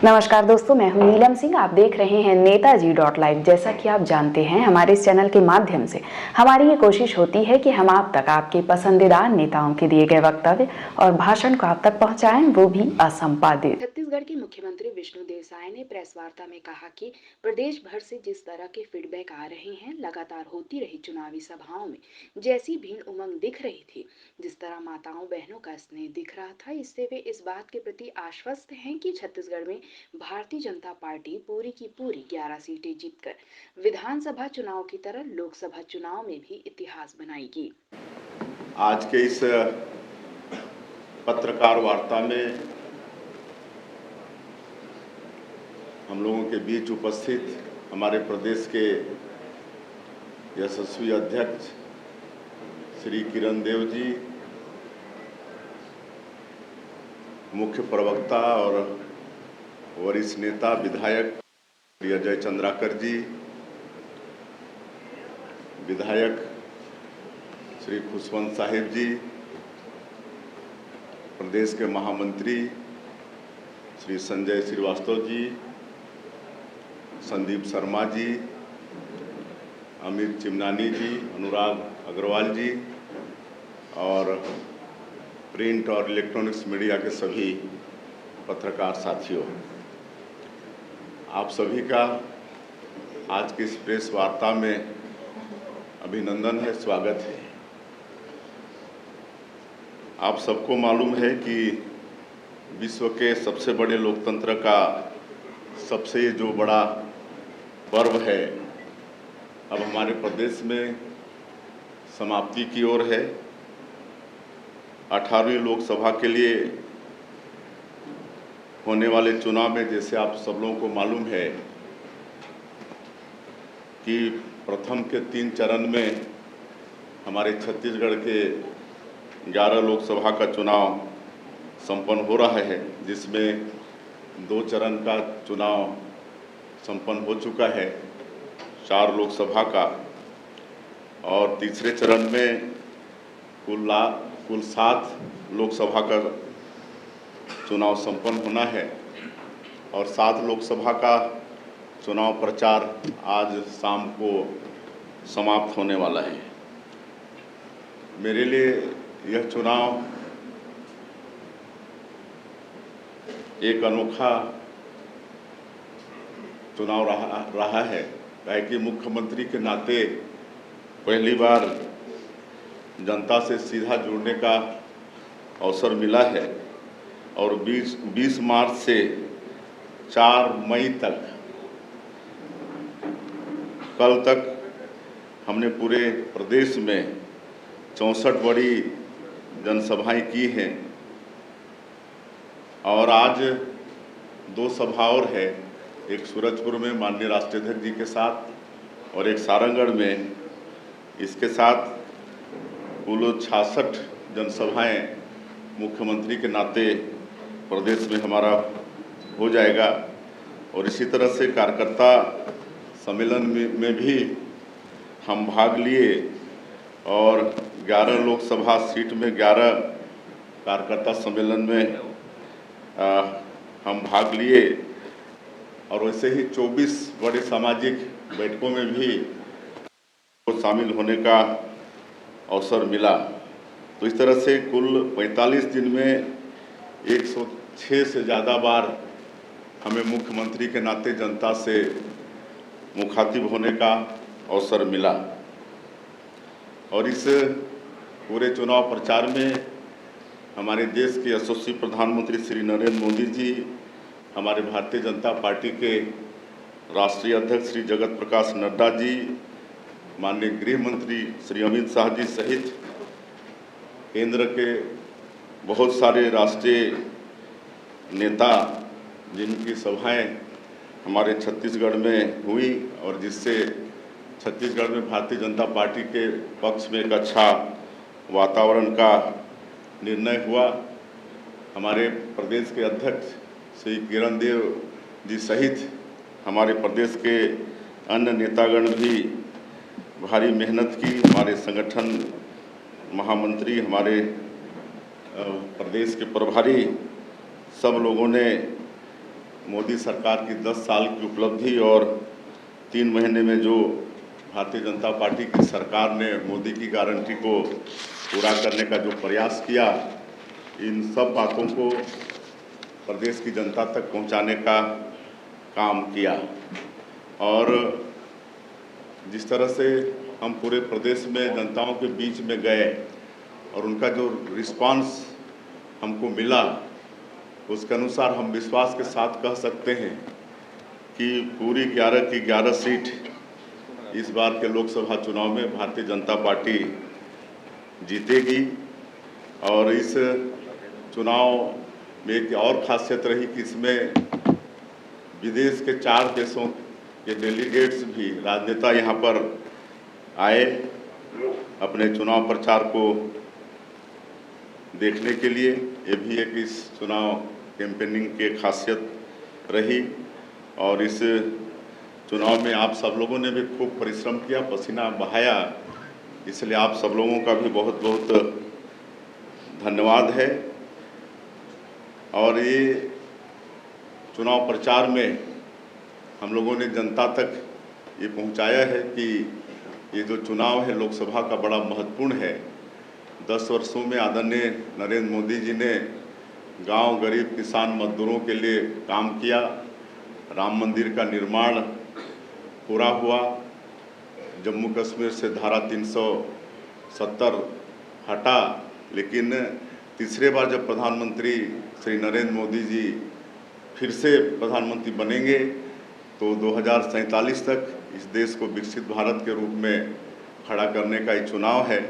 नमस्कार दोस्तों, मैं हूं नीलम सिंह। आप देख रहे हैं नेताजी.live। जैसा कि आप जानते हैं, हमारे इस चैनल के माध्यम से हमारी ये कोशिश होती है कि हम आप तक आपके पसंदीदा नेताओं के दिए गए वक्तव्य और भाषण को आप तक पहुंचाएं, वो भी असंपादित। छत्तीसगढ़ के मुख्यमंत्री विष्णुदेव साय ने प्रेस वार्ता में कहा कि प्रदेश भर से जिस तरह के फीडबैक आ रहे हैं, लगातार होती रही चुनावी सभाओं में जैसी भीड़ उमंग दिख रही थी, जिस तरह माताओं बहनों का स्नेह दिख रहा था, इससे वे इस बात के प्रति आश्वस्त हैं कि छत्तीसगढ़ में भारतीय जनता पार्टी पूरी की पूरी 11 सीटें जीतकर विधानसभा चुनाव की तरह लोकसभा चुनाव में भी इतिहास बनाएगी। आज के इस पत्रकार वार्ता में हम लोगों के बीच उपस्थित हमारे प्रदेश के यशस्वी अध्यक्ष श्री किरण देव जी, मुख्य प्रवक्ता और वरिष्ठ नेता विधायक श्री अजय चंद्राकर जी, विधायक श्री खुशवंत साहिब जी, प्रदेश के महामंत्री श्री संजय श्रीवास्तव जी, संदीप शर्मा जी, अमित चिमनानी जी, अनुराग अग्रवाल जी और प्रिंट और इलेक्ट्रॉनिक्स मीडिया के सभी पत्रकार साथियों, आप सभी का आज की इस प्रेस वार्ता में अभिनंदन है, स्वागत है। आप सबको मालूम है कि विश्व के सबसे बड़े लोकतंत्र का सबसे जो बड़ा पर्व है, अब हमारे प्रदेश में समाप्ति की ओर है। 18वीं लोकसभा के लिए होने वाले चुनाव में, जैसे आप सब लोगों को मालूम है कि प्रथम के 3 चरण में हमारे छत्तीसगढ़ के 11 लोकसभा का चुनाव संपन्न हो रहा है, जिसमें 2 चरण का चुनाव संपन्न हो चुका है, 4 लोकसभा का, और तीसरे चरण में कुल 7 लोकसभा का चुनाव संपन्न होना है और 7 लोकसभा का चुनाव प्रचार आज शाम को समाप्त होने वाला है। मेरे लिए यह चुनाव एक अनोखा चुनाव रहा है, कि मुख्यमंत्री के नाते पहली बार जनता से सीधा जुड़ने का अवसर मिला है और 20 मार्च से 4 मई तक, कल तक हमने पूरे प्रदेश में 64 बड़ी जनसभाएं की हैं और आज 2 सभा और है, एक सूरजपुर में माननीय राष्ट्रीय अध्यक्ष जी के साथ और एक सारंगढ़ में। इसके साथ कुल 66 जनसभाएं मुख्यमंत्री के नाते प्रदेश में हमारा हो जाएगा और इसी तरह से कार्यकर्ता सम्मेलन में भी हम भाग लिए और 11 लोकसभा सीट में 11 कार्यकर्ता सम्मेलन में हम भाग लिए और वैसे ही 24 बड़े सामाजिक बैठकों में भी शामिल होने का अवसर मिला। तो इस तरह से कुल 45 दिन में 106 से ज़्यादा बार हमें मुख्यमंत्री के नाते जनता से मुखातिब होने का अवसर मिला और इस पूरे चुनाव प्रचार में हमारे देश के यशस्वी प्रधानमंत्री श्री नरेंद्र मोदी जी, हमारे भारतीय जनता पार्टी के राष्ट्रीय अध्यक्ष श्री जगत प्रकाश नड्डा जी, माननीय गृह मंत्री श्री अमित शाह जी सहित केंद्र के बहुत सारे राष्ट्रीय नेता, जिनकी सभाएं हमारे छत्तीसगढ़ में हुई और जिससे छत्तीसगढ़ में भारतीय जनता पार्टी के पक्ष में एक अच्छा वातावरण का निर्णय हुआ। हमारे प्रदेश के अध्यक्ष श्री किरण देव जी सहित हमारे प्रदेश के अन्य नेतागण भी भारी मेहनत की। हमारे संगठन महामंत्री, हमारे प्रदेश के प्रभारी, सब लोगों ने मोदी सरकार की 10 साल की उपलब्धि और 3 महीने में जो भारतीय जनता पार्टी की सरकार ने मोदी की गारंटी को पूरा करने का जो प्रयास किया, इन सब बातों को प्रदेश की जनता तक पहुंचाने का काम किया। और जिस तरह से हम पूरे प्रदेश में जनताओं के बीच में गए और उनका जो रिस्पांस हमको मिला, उसके अनुसार हम विश्वास के साथ कह सकते हैं कि पूरी 11 की 11 सीट इस बार के लोकसभा चुनाव में भारतीय जनता पार्टी जीतेगी। और इस चुनाव में एक और खासियत रही कि इसमें विदेश के 4 देशों के डेलीगेट्स भी, राजनेता यहाँ पर आए अपने चुनाव प्रचार को देखने के लिए। ये भी एक इस चुनाव कैंपेनिंग की खासियत रही। और इस चुनाव में आप सब लोगों ने भी खूब परिश्रम किया, पसीना बहाया, इसलिए आप सब लोगों का भी बहुत बहुत धन्यवाद है। और ये चुनाव प्रचार में हम लोगों ने जनता तक ये पहुंचाया है कि ये जो चुनाव है लोकसभा का बड़ा महत्वपूर्ण है। 10 वर्षों में आदरणीय नरेंद्र मोदी जी ने गांव, गरीब, किसान, मजदूरों के लिए काम किया। राम मंदिर का निर्माण पूरा हुआ। जम्मू कश्मीर से धारा 370 हटा, लेकिन तीसरे बार जब प्रधानमंत्री श्री नरेंद्र मोदी जी फिर से प्रधानमंत्री बनेंगे तो 2047 तक इस देश को विकसित भारत के रूप में खड़ा करने का ये चुनाव है।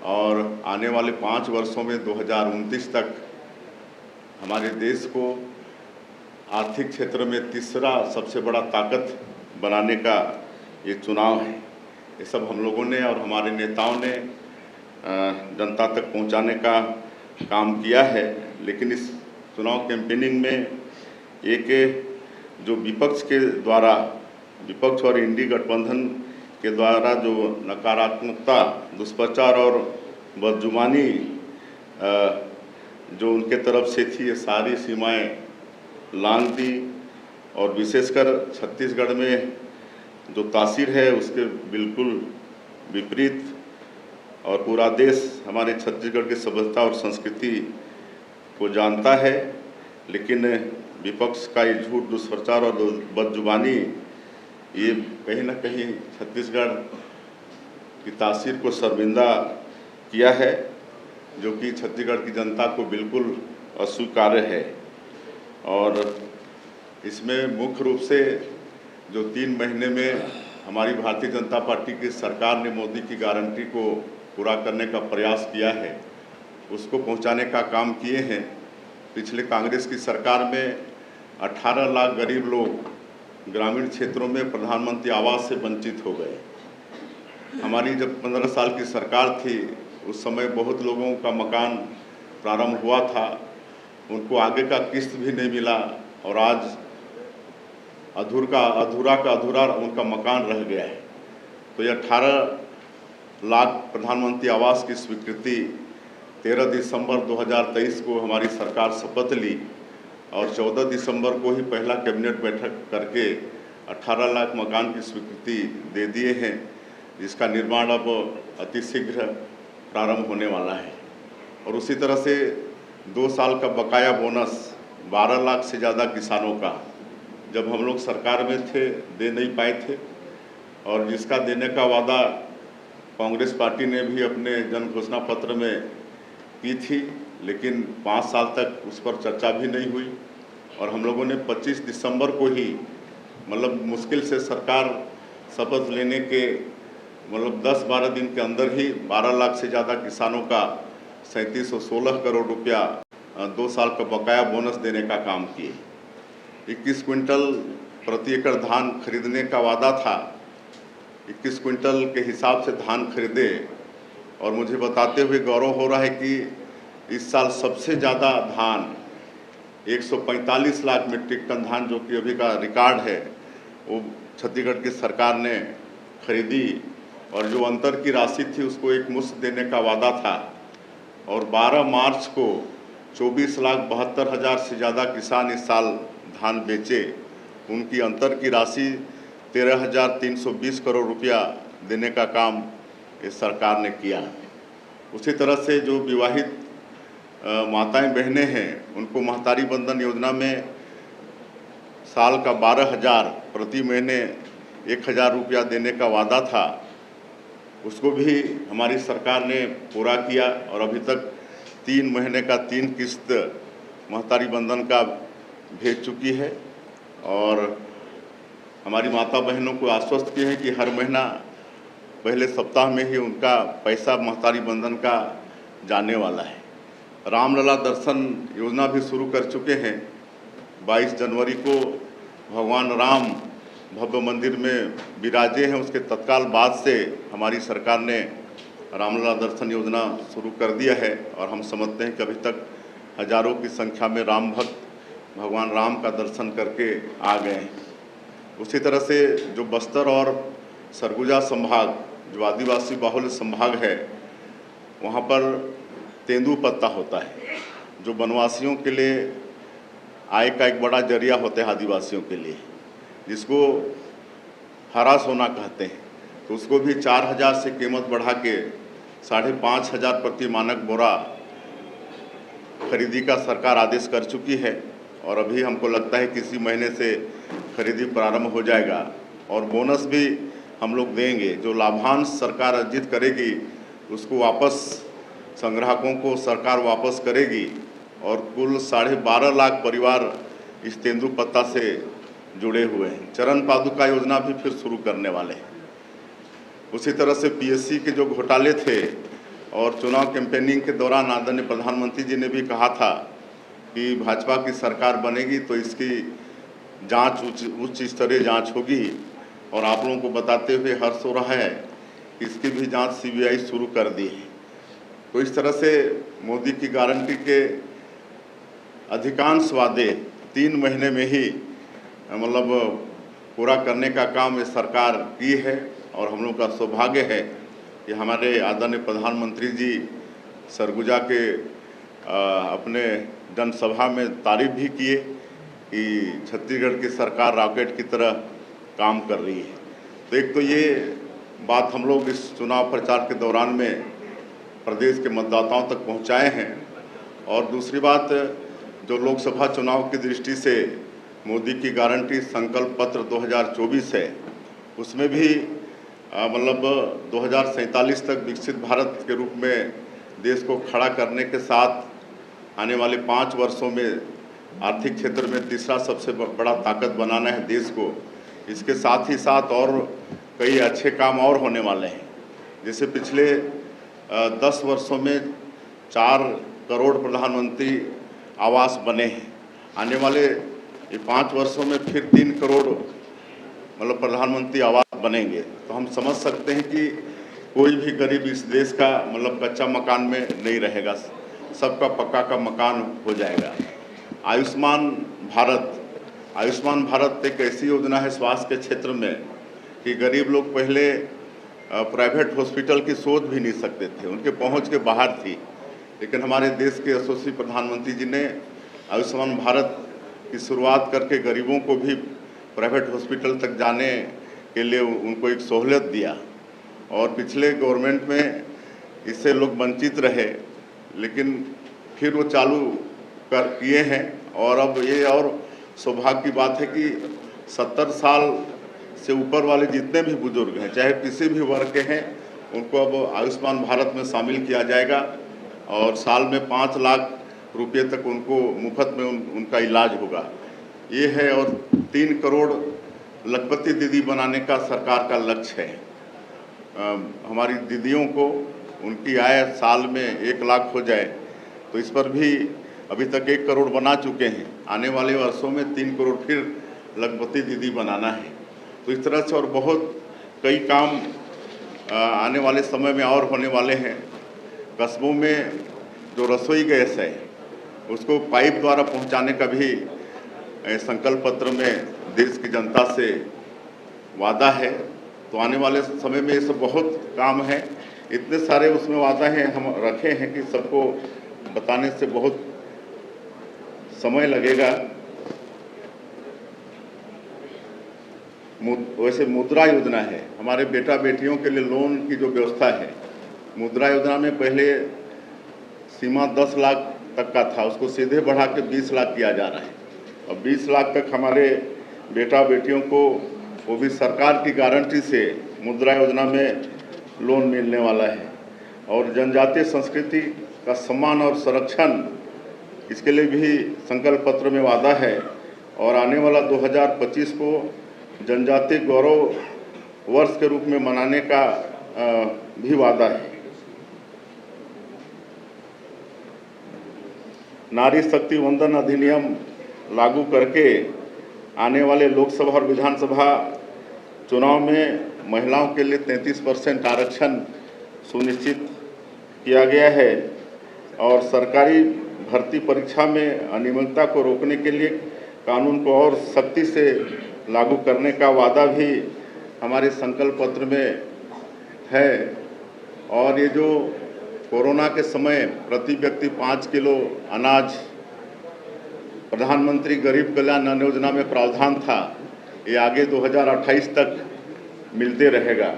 और आने वाले 5 वर्षों में 2029 तक हमारे देश को आर्थिक क्षेत्र में तीसरा सबसे बड़ा ताकत बनाने का ये चुनाव है। ये सब हम लोगों ने और हमारे नेताओं ने जनता तक पहुंचाने का काम किया है। लेकिन इस चुनाव कैंपेनिंग में एक जो विपक्ष और इंडी गठबंधन के द्वारा जो नकारात्मकता, दुष्प्रचार और बदजुबानी जो उनके तरफ से थी, ये सारी सीमाएं लांघ दी। और विशेषकर छत्तीसगढ़ में जो तासीर है उसके बिल्कुल विपरीत। और पूरा देश हमारे छत्तीसगढ़ की सभ्यता और संस्कृति को जानता है, लेकिन विपक्ष का ये झूठ, दुष्प्रचार और बदजुबानी ये कहीं ना कहीं छत्तीसगढ़ की तासीर को शर्मिंदा किया है, जो कि छत्तीसगढ़ की जनता को बिल्कुल अस्वीकार्य है। और इसमें मुख्य रूप से जो 3 महीने में हमारी भारतीय जनता पार्टी की सरकार ने मोदी की गारंटी को पूरा करने का प्रयास किया है, उसको पहुंचाने का काम किए हैं। पिछले कांग्रेस की सरकार में 18 लाख गरीब लोग ग्रामीण क्षेत्रों में प्रधानमंत्री आवास से वंचित हो गए। हमारी जब 15 साल की सरकार थी, उस समय बहुत लोगों का मकान प्रारंभ हुआ था, उनको आगे का किस्त भी नहीं मिला और आज अधूरा उनका मकान रह गया है। तो ये 18 लाख प्रधानमंत्री आवास की स्वीकृति 13 दिसंबर 2023 को हमारी सरकार शपथ ली और 14 दिसंबर को ही पहला कैबिनेट बैठक करके 18 लाख मकान की स्वीकृति दे दिए हैं, जिसका निर्माण अब अतिशीघ्र प्रारंभ होने वाला है। और उसी तरह से 2 साल का बकाया बोनस 12 लाख से ज़्यादा किसानों का जब हम लोग सरकार में थे दे नहीं पाए थे, और जिसका देने का वादा कांग्रेस पार्टी ने भी अपने जन घोषणा पत्र में की थी, लेकिन 5 साल तक उस पर चर्चा भी नहीं हुई। और हम लोगों ने 25 दिसंबर को ही, मतलब मुश्किल से सरकार शपथ लेने के 10-12 दिन के अंदर ही 12 लाख से ज़्यादा किसानों का 3716 करोड़ रुपया 2 साल का बकाया बोनस देने का काम किए। 21 क्विंटल प्रति एकड़ धान खरीदने का वादा था, 21 क्विंटल के हिसाब से धान खरीदे। और मुझे बताते हुए गौरव हो रहा है कि इस साल सबसे ज़्यादा धान 145 लाख मीट्रिक टन धान, जो कि अभी का रिकॉर्ड है, वो छत्तीसगढ़ की सरकार ने खरीदी। और जो अंतर की राशि थी उसको एक मुश्त देने का वादा था। और 12 मार्च को 24,72,000 से ज़्यादा किसान इस साल धान बेचे उनकी अंतर की राशि 13,320 करोड़ रुपया देने का काम इस सरकार ने किया। उसी तरह से जो विवाहित माताएं बहनें हैं उनको महतारी बंधन योजना में साल का 12,000 प्रति महीने 1,000 रुपया देने का वादा था, उसको भी हमारी सरकार ने पूरा किया और अभी तक 3 महीने का 3 किस्त महतारी बंधन का भेज चुकी है। और हमारी माता बहनों को आश्वस्त किए हैं कि हर महीना पहले सप्ताह में ही उनका पैसा महतारी बंधन का जाने वाला है। रामलला दर्शन योजना भी शुरू कर चुके हैं। 22 जनवरी को भगवान राम भव्य मंदिर में विराजे हैं, उसके तत्काल बाद से हमारी सरकार ने रामलला दर्शन योजना शुरू कर दिया है और हम समझते हैं कि अभी तक हजारों की संख्या में राम भक्त भगवान राम का दर्शन करके आ गए हैं। उसी तरह से जो बस्तर और सरगुजा संभाग जो आदिवासी बाहुल्य संभाग है, वहाँ पर तेंदुपत्ता होता है जो वनवासियों के लिए आय का एक बड़ा जरिया होता है आदिवासियों के लिए, जिसको हरा सोना कहते हैं। तो उसको भी 4,000 से कीमत बढ़ा के 5,500 प्रति मानक बोरा खरीदी का सरकार आदेश कर चुकी है और अभी हमको लगता है कि इसी महीने से खरीदी प्रारंभ हो जाएगा। और बोनस भी हम लोग देंगे, जो लाभांश सरकार अर्जित करेगी उसको वापस संग्राहकों को सरकार वापस करेगी और कुल 12.5 लाख परिवार इस तेंदुपत्ता से जुड़े हुए हैं। चरण पादुका योजना भी फिर शुरू करने वाले हैं। उसी तरह से पीएससी के जो घोटाले थे और चुनाव कैंपेनिंग के दौरान आदरणीय प्रधानमंत्री जी ने भी कहा था कि भाजपा की सरकार बनेगी तो इसकी जांच उच्च स्तरीय जांच होगी, और आप लोगों को बताते हुए हर्ष हो रहा है कि इसकी भी जांच सीबीआई शुरू कर दी है। तो इस तरह से मोदी की गारंटी के अधिकांश वादे 3 महीने में ही मतलब पूरा करने का काम ये सरकार की है और हम लोग का सौभाग्य है कि हमारे आदरणीय प्रधानमंत्री जी सरगुजा के अपने जनसभा में तारीफ भी किए कि छत्तीसगढ़ की सरकार रॉकेट की तरह काम कर रही है। तो एक तो ये बात हम लोग इस चुनाव प्रचार के दौरान में प्रदेश के मतदाताओं तक पहुंचाए हैं, और दूसरी बात जो लोकसभा चुनाव की दृष्टि से मोदी की गारंटी संकल्प पत्र 2024 है, उसमें भी मतलब 2047 तक विकसित भारत के रूप में देश को खड़ा करने के साथ आने वाले 5 वर्षों में आर्थिक क्षेत्र में तीसरा सबसे बड़ा ताकत बनाना है देश को। इसके साथ ही साथ और कई अच्छे काम और होने वाले हैं। जैसे पिछले 10 वर्षों में 4 करोड़ प्रधानमंत्री आवास बने हैं। आने वाले ये 5 वर्षों में फिर 3 करोड़ मतलब प्रधानमंत्री आवास बनेंगे। तो हम समझ सकते हैं कि कोई भी गरीब इस देश का मतलब कच्चा मकान में नहीं रहेगा, सबका पक्का का मकान हो जाएगा। आयुष्मान भारत एक ऐसी योजना है स्वास्थ्य के क्षेत्र में कि गरीब लोग पहले प्राइवेट हॉस्पिटल की सोच भी नहीं सकते थे, उनके पहुंच के बाहर थी। लेकिन हमारे देश के यशस्वी प्रधानमंत्री जी ने आयुष्मान भारत की शुरुआत करके गरीबों को भी प्राइवेट हॉस्पिटल तक जाने के लिए उनको एक सहूलियत दिया। और पिछले गवर्नमेंट में इससे लोग वंचित रहे, लेकिन फिर वो चालू कर किए हैं। और अब ये और सौभाग्य की बात है कि 70 साल से ऊपर वाले जितने भी बुजुर्ग हैं, चाहे किसी भी वर्ग के हैं, उनको अब आयुष्मान भारत में शामिल किया जाएगा और साल में 5 लाख रुपये तक उनको मुफ्त में उनका इलाज होगा। ये है। और 3 करोड़ लखपति दीदी बनाने का सरकार का लक्ष्य है। हमारी दीदियों को उनकी आय साल में 1 लाख हो जाए, तो इस पर भी अभी तक 1 करोड़ बना चुके हैं। आने वाले वर्षों में 3 करोड़ फिर लखपति दीदी बनाना है। तो इस तरह से और बहुत कई काम आने वाले समय में और होने वाले हैं। कस्बों में जो रसोई गैस है उसको पाइप द्वारा पहुंचाने का भी संकल्प पत्र में देश की जनता से वादा है। तो आने वाले समय में ये सब बहुत काम है, इतने सारे उसमें वादा हैं हम रखे हैं कि सबको बताने से बहुत समय लगेगा। वैसे मुद्रा योजना है, हमारे बेटा बेटियों के लिए लोन की जो व्यवस्था है, मुद्रा योजना में पहले सीमा 10 लाख तक का था, उसको सीधे बढ़ा के 20 लाख किया जा रहा है। अब 20 लाख तक हमारे बेटा बेटियों को, वो भी सरकार की गारंटी से मुद्रा योजना में लोन मिलने वाला है। और जनजातीय संस्कृति का सम्मान और संरक्षण, इसके लिए भी संकल्प पत्र में वादा है। और आने वाला 2025 को जनजातीय गौरव वर्ष के रूप में मनाने का भी वादा है। नारी शक्ति वंदन अधिनियम लागू करके आने वाले लोकसभा और विधानसभा चुनाव में महिलाओं के लिए 33% आरक्षण सुनिश्चित किया गया है। और सरकारी भर्ती परीक्षा में अनियमितता को रोकने के लिए कानून को और सख्ती से लागू करने का वादा भी हमारे संकल्प पत्र में है। और ये जो कोरोना के समय प्रति व्यक्ति 5 किलो अनाज प्रधानमंत्री गरीब कल्याण अन्न योजना में प्रावधान था, ये आगे 2028 तक मिलते रहेगा।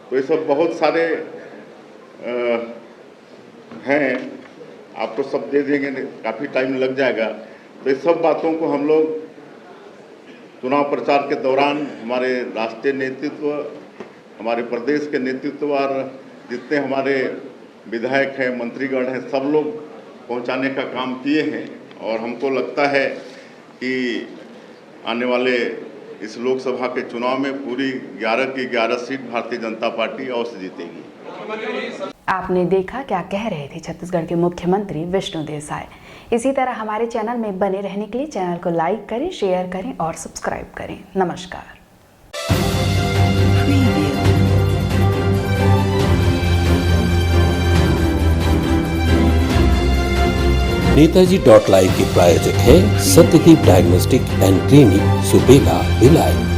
तो ये सब बहुत सारे हैं, आपको सब दे देंगे, काफ़ी टाइम लग जाएगा। तो ये सब बातों को हम लोग चुनाव प्रचार के दौरान हमारे राष्ट्रीय नेतृत्व, हमारे प्रदेश के नेतृत्व और जितने हमारे विधायक हैं, मंत्रीगण हैं, सब लोग पहुंचाने का काम किए हैं। और हमको लगता है कि आने वाले इस लोकसभा के चुनाव में पूरी 11 की 11 सीट भारतीय जनता पार्टी अवश्य जीतेगी। आपने देखा क्या कह रहे थे छत्तीसगढ़ के मुख्यमंत्री विष्णुदेव साय। इसी तरह हमारे चैनल में बने रहने के लिए चैनल को लाइक करें, शेयर करें और सब्सक्राइब करें। नमस्कार। नेताजी.live के प्रायोजक है Satyadeep diagnostic and clinic, Supela, Bhilai.